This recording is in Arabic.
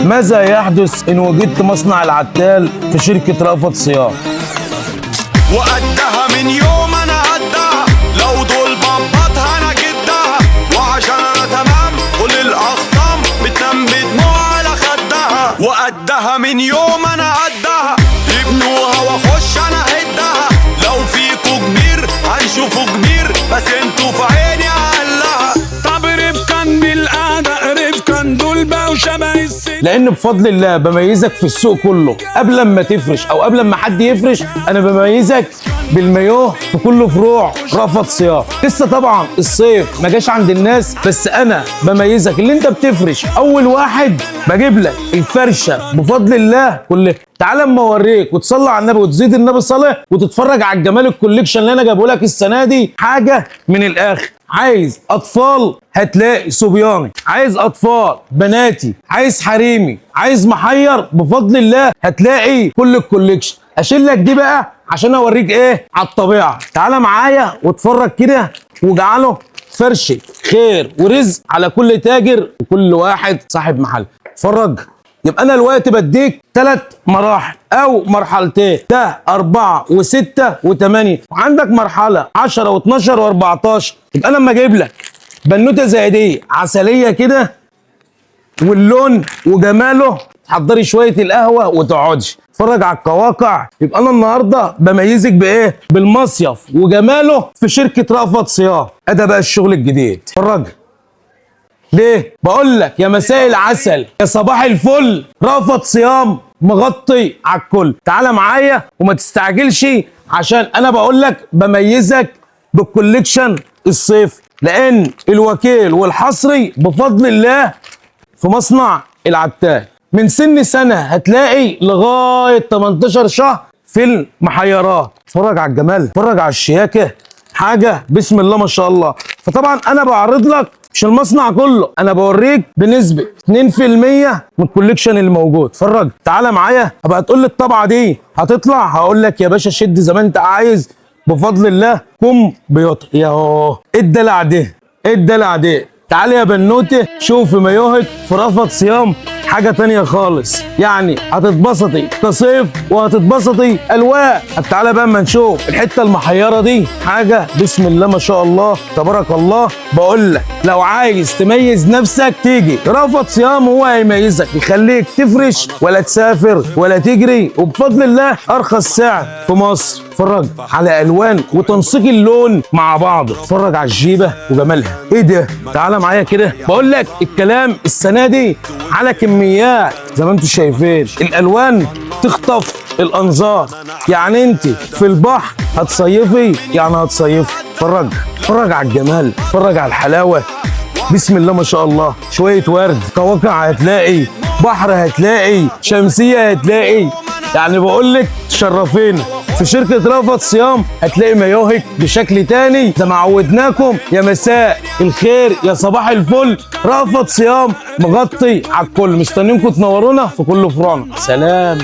ماذا يحدث ان وجدت مصنع العتال في شركه رأفت صيام؟ وقدها من يوم انا قدها، لو دول باباتها انا جدها، وعشان انا تمام كل الاخصام بتنام بدموع على خدها. وقدها من يوم انا قدها، يبنوها واخش انا هدها، لو فيكوا كبير هنشوفوا كبير، بس انتوا في عيني اقلها. طب رفقا بالاعداء رفقا دول بقوا شبه السن. لان بفضل الله بميزك في السوق كله قبل ما تفرش او قبل ما حد يفرش، انا بميزك بالمايوه في كل فروع رأفت صيام. لسه طبعا الصيف ما جاش عند الناس، بس انا بميزك اللي انت بتفرش اول واحد بجيب لك الفرشه بفضل الله كلها. تعال اما اوريك وتصلي على النبي وتزيد النبي صالح وتتفرج على الجمال الكوليكشن اللي انا جايبه لك السنه دي. حاجه من الاخر، عايز اطفال هتلاقي صبياني، عايز اطفال بناتي، عايز حريمي، عايز محير، بفضل الله هتلاقي كل الكوليكشن. اشيل لك دي بقى عشان اوريك ايه على الطبيعه. تعالى معايا واتفرج كده واجعله فرشه خير ورزق على كل تاجر وكل واحد صاحب محل. اتفرج. يبقى انا دلوقتي بديك 3 مراحل او مرحلتين، ده 4 و6 و8، وعندك مرحله 10 و12 و14. يبقى انا لما اجيب لك بنوته زي دي عسليه كده واللون وجماله، تحضري شويه القهوه وتقعدي اتفرج على القواقع. يبقى انا النهارده بميزك بايه؟ بالمصيف وجماله في شركه رأفت صيام. ادي بقى الشغل الجديد. اتفرج. ليه؟ بقول لك يا مساء العسل يا صباح الفل، رأفت صيام مغطي على الكل. تعالى معايا وما تستعجلش، عشان انا بقول لك بميزك بالكوليكشن الصيف، لان الوكيل والحصري بفضل الله في مصنع العتال من سن سنه هتلاقي لغايه 18 شهر في المحيرات. اتفرج على الجمال، اتفرج على الشياكه، حاجه بسم الله ما شاء الله. فطبعا انا بعرض لك مش المصنع كله، انا بوريك بنسبه 2% من الكوليكشن اللي موجود. اتفرج. تعالى معايا ابقى تقول لي الطبعه دي هتطلع، هقول لك يا باشا شد زي ما انت عايز بفضل الله. قم بيطر ياهو. ايه الدلع ده؟ ايه الدلع ده؟ تعالي يا بنوتي شوفي مايوهك في رأفت صيام، حاجه تانية خالص. يعني هتتبسطي كصيف وهتتبسطي الوان. تعالى بقى اما نشوف الحته المحيره دي، حاجه بسم الله ما شاء الله تبارك الله. بقول لك لو عايز تميز نفسك تيجي رأفت صيام، هو هيميزك يخليك تفرش ولا تسافر ولا تجري، وبفضل الله ارخص سعر في مصر. اتفرج على الوان وتنسيق اللون مع بعض، اتفرج على الجيبه وجمالها. ايه ده؟ تعالى معايا كده. بقول لك الكلام السنه دي على كميات زي ما انتم شايفين، الالوان تخطف الانظار. يعني انت في البحر هتصيفي، يعني هتصيفي. اتفرج. اتفرج على الجمال، اتفرج على الحلاوه بسم الله ما شاء الله. شويه ورد، قواقع هتلاقي، بحر هتلاقي، شمسيه هتلاقي. يعني بقول لك تشرفينا في شركة رأفت صيام. هتلاقي مايوهك بشكل تاني زي ما عودناكم. يا مساء الخير يا صباح الفل، رأفت صيام مغطي على الكل. مستنيينكم تنورونا في كل فروعنا. سلام.